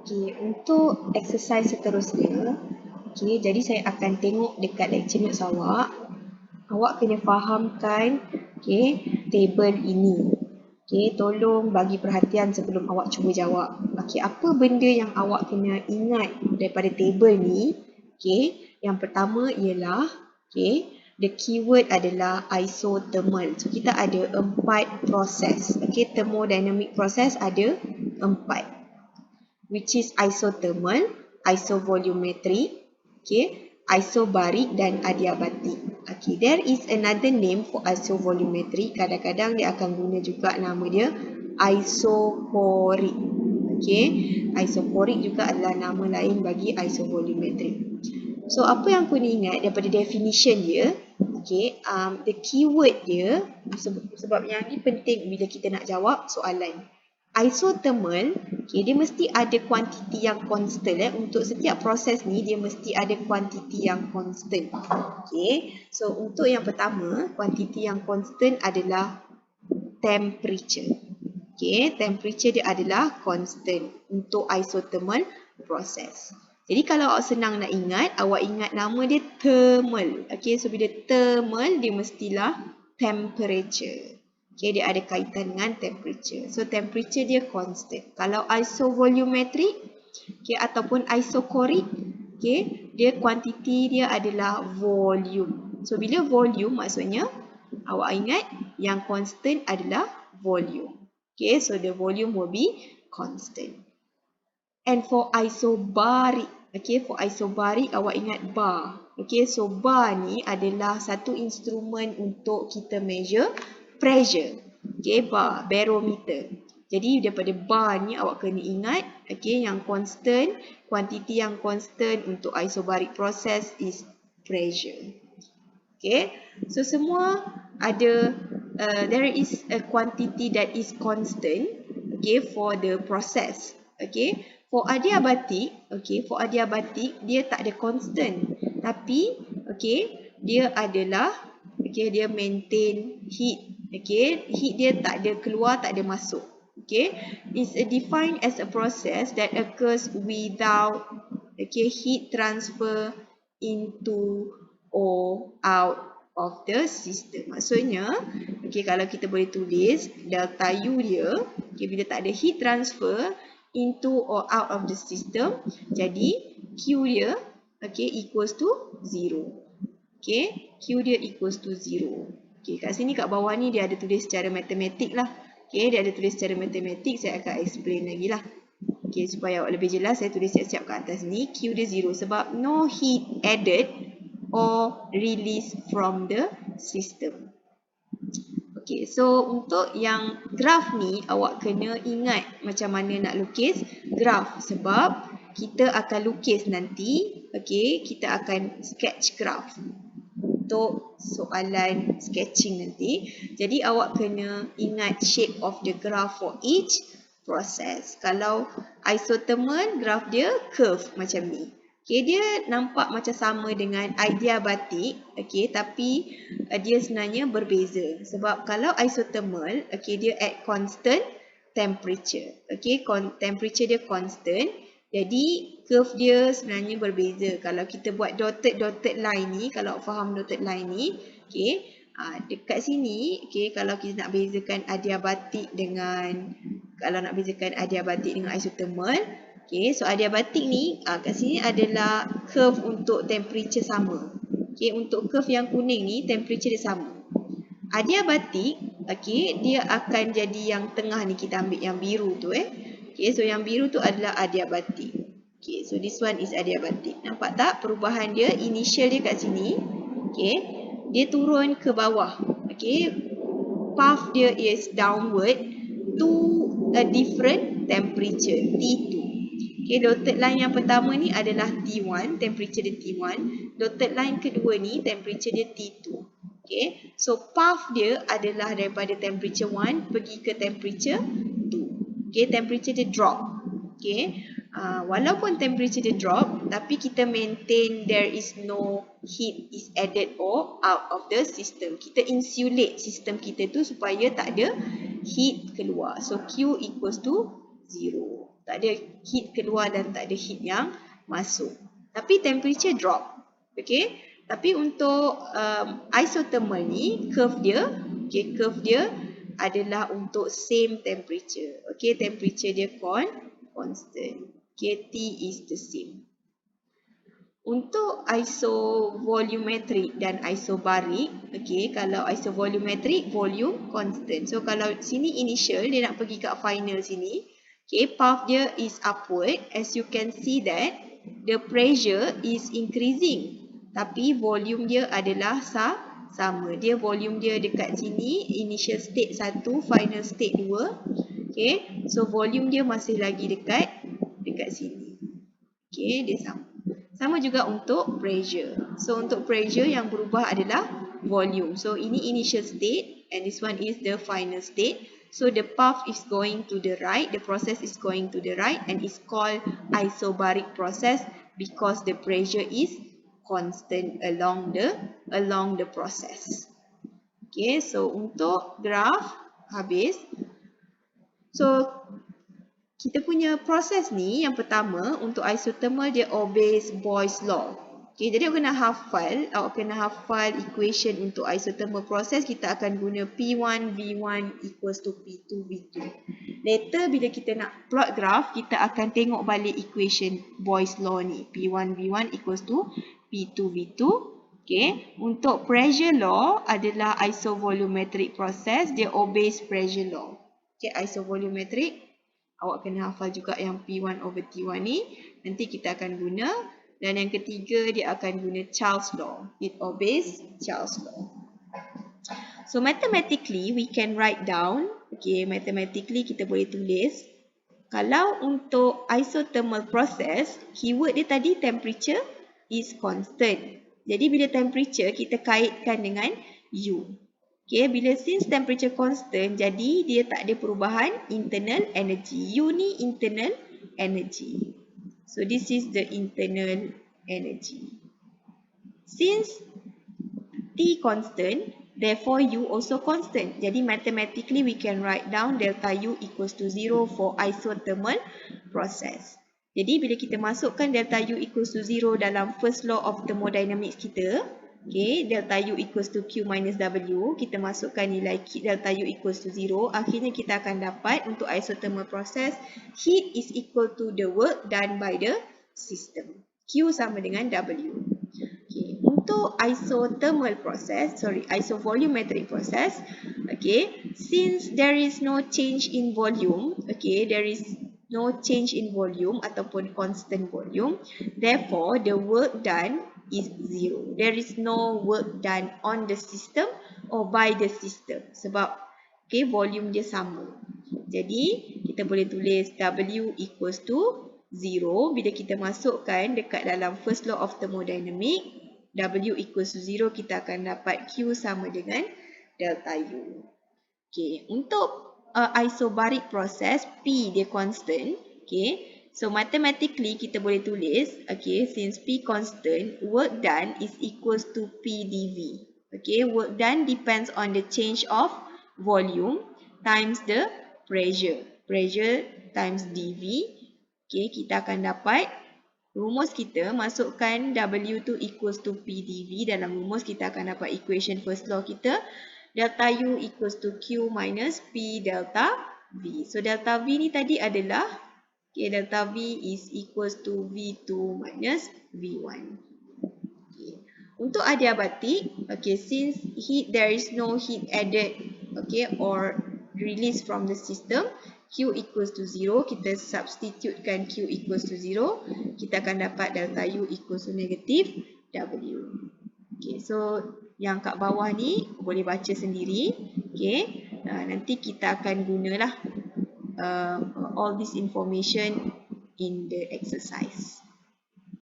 Okey, untuk exercise seterusnya, okey, jadi saya akan tengok dekat lecture notes awak. Awak kena fahamkan, okey, table ini. Okey, tolong bagi perhatian sebelum awak cuba jawab. Okey, apa benda yang awak kena ingat daripada table ni? Okey, yang pertama ialah, okey, the keyword adalah isothermal. So, kita ada 4 proses. Okey, thermodynamic process ada 4. Which is isothermal, isovolumetry, okay, isobaric dan adiabatik. Okay, there is another name for isovolumetry. Kadang-kadang dia akan guna juga nama dia isoporic. Okay, isoporic juga adalah nama lain bagi isovolumetry. So, apa yang kena ingat daripada definition dia, okay, the keyword dia, sebab yang ni penting bila kita nak jawab soalan. Isothermal, okay, dia mesti ada kuantiti yang constant. Untuk setiap proses ni, dia mesti ada kuantiti yang constant. Okay, so untuk yang pertama, kuantiti yang constant adalah temperature. Okay, temperature dia adalah constant untuk isothermal process. Jadi kalau awak senang nak ingat, awak ingat nama dia thermal. Okay, so bila thermal, dia mestilah temperature. Okay, dia ada kaitan dengan temperature. So, temperature dia constant. Kalau isovolumetric, okay, ataupun isocoric, okay, dia kuantiti dia adalah volume. So, bila volume maksudnya, awak ingat yang constant adalah volume. Okay, so the volume will be constant. And for isobaric, okay, for isobaric awak ingat bar. Okay, so bar ni adalah satu instrumen untuk kita measure pressure. Okay, bar, barometer. Jadi daripada bar ni awak kena ingat, okay, yang constant, kuantiti yang constant untuk isobaric process is pressure. Okay, so semua ada, there is a quantity that is constant, okay, for the process. Okay, for adiabatic, okay, for adiabatic dia tak ada constant, tapi, okay, dia adalah, okay, dia maintain heat. Okay, heat dia tak ada keluar, tak ada masuk. Okay, is defined as a process that occurs without, okay, heat transfer into or out of the system. Maksudnya, okay, kalau kita boleh tulis delta U dia, okay, bila tak ada heat transfer into or out of the system, jadi Q dia, okay, equals to 0. Okay, Q dia equals to 0. Okay, kat sini kat bawah ni dia ada tulis secara matematik lah. Okay, dia ada tulis secara matematik, saya akan explain lagi lah. Okay, supaya awak lebih jelas, saya tulis siap-siap kat atas ni. Q dia 0 sebab no heat added or released from the system. Okay, so untuk yang graf ni, awak kena ingat macam mana nak lukis graf. Sebab kita akan lukis nanti, okay, kita akan sketch graf untuk soalan sketching nanti. Jadi awak kena ingat shape of the graph for each process. Kalau isothermal, graph dia curve macam ni. Okay, dia nampak macam sama dengan adiabatic, okay, tapi dia sebenarnya berbeza. Sebab kalau isothermal, okay, dia at constant temperature. Okay, temperature dia constant. Jadi curve dia sebenarnya berbeza. Kalau kita buat dotted line ni, kalau faham dotted line ni, okay, dekat sini, okay, kalau kita nak bezakan adiabatic dengan, kalau nak bezakan adiabatic dengan isothermal, okay, so adiabatic ni, kat sini adalah curve untuk temperature sama. Okay, untuk curve yang kuning ni, temperature dia sama. Adiabatic, okay, dia akan jadi yang tengah ni, kita ambil yang biru tu, Okay, so yang biru tu adalah adiabatic. Okay, so this one is adiabatic. Nampak tak perubahan dia? Initial dia kat sini. Okay, dia turun ke bawah. Okay, path dia is downward to a different temperature, T2. Okay, dotted line yang pertama ni adalah T1, temperature dia T1. Dotted line kedua ni, temperature dia T2. Okay, so path dia adalah daripada temperature 1 pergi ke temperature 2. Okay, temperature dia drop. Okay, walaupun temperature dia drop, tapi kita maintain there is no heat is added or out of the system. Kita insulate sistem kita tu supaya tak ada heat keluar. So Q equals to 0. Tak ada heat keluar dan tak ada heat yang masuk. Tapi temperature drop. Okay. Tapi untuk isothermal ni, curve dia adalah untuk same temperature. Okay, temperature dia constant. Okay, T is the same. Untuk isovolumetric dan isobaric, okay, kalau isovolumetric, volume constant. So, kalau sini initial, dia nak pergi kat final sini. Okay, path dia is upward. As you can see that, the pressure is increasing. Tapi volume dia adalah sama. Dia volume dia dekat sini, initial state 1, final state 2. Okay, so volume dia masih lagi dekat sini. Okay, dia sama. Sama juga untuk pressure. So, untuk pressure yang berubah adalah volume. So, ini initial state and this one is the final state. So, the path is going to the right. The process is going to the right and it's called isobaric process because the pressure is constant along the process. Okay, so untuk graph habis. So, kita punya proses ni yang pertama untuk isothermal dia obeys Boyle's law. Okay, jadi awak kena hafal equation untuk isothermal process. Kita akan guna P1 V1 equals to P2 V2. Later bila kita nak plot graph, kita akan tengok balik equation Boyle's law ni. P1 V1 equals to P2 V2. Okay, untuk pressure law adalah isovolumetric process. Dia obeys pressure law. Okay, isovolumetric. Awak kena hafal juga yang P1 over T1 ni. Nanti kita akan guna. Dan yang ketiga, dia akan guna Charles Law. It obeys Charles Law. So, mathematically, we can write down. Okay, mathematically, kita boleh tulis. Kalau untuk isothermal process, keyword dia tadi temperature is constant. Jadi, bila temperature, kita kaitkan dengan U. Okay, bila since temperature constant, jadi dia tak ada perubahan internal energy. U ni internal energy. So, this is the internal energy. Since T constant, therefore U also constant. Jadi, mathematically we can write down delta U equals to 0 for isothermal process. Jadi, bila kita masukkan delta U equals to 0 dalam first law of thermodynamics kita, okay, delta U equals to Q minus W. Kita masukkan nilai delta U equals to 0. Akhirnya kita akan dapat untuk isothermal process, heat is equal to the work done by the system. Q sama dengan W. Okay, untuk isovolumetric process, okay, since there is no change in volume, okay, there is no change in volume ataupun constant volume, therefore the work done is 0. There is no work done on the system or by the system. Sebab okay, volume dia sama. Jadi, kita boleh tulis W equals to 0. Bila kita masukkan dekat dalam first law of thermodynamic, W equals to 0, kita akan dapat Q sama dengan delta U. Okay, untuk isobaric process, P dia constant. Okay. So, mathematically, kita boleh tulis, okay, since P constant, work done is equals to P dV. Okay, work done depends on the change of volume times the pressure. Pressure times dV. Okay, kita akan dapat rumus kita, masukkan W tu equals to P dV. Dalam rumus kita akan dapat equation first law kita. Delta U equals to Q minus P delta V. So, delta V ni tadi adalah, okay, delta V is equals to V2 minus V1. Okay. Untuk adiabatic, okay, since there is no heat added, okay, or released from the system, Q equals to 0, kita substitutekan Q equals to 0, kita akan dapat delta U equals to negative W. Okay, so yang kat bawah ni boleh baca sendiri. Okay, nanti kita akan gunalah all this information in the exercise.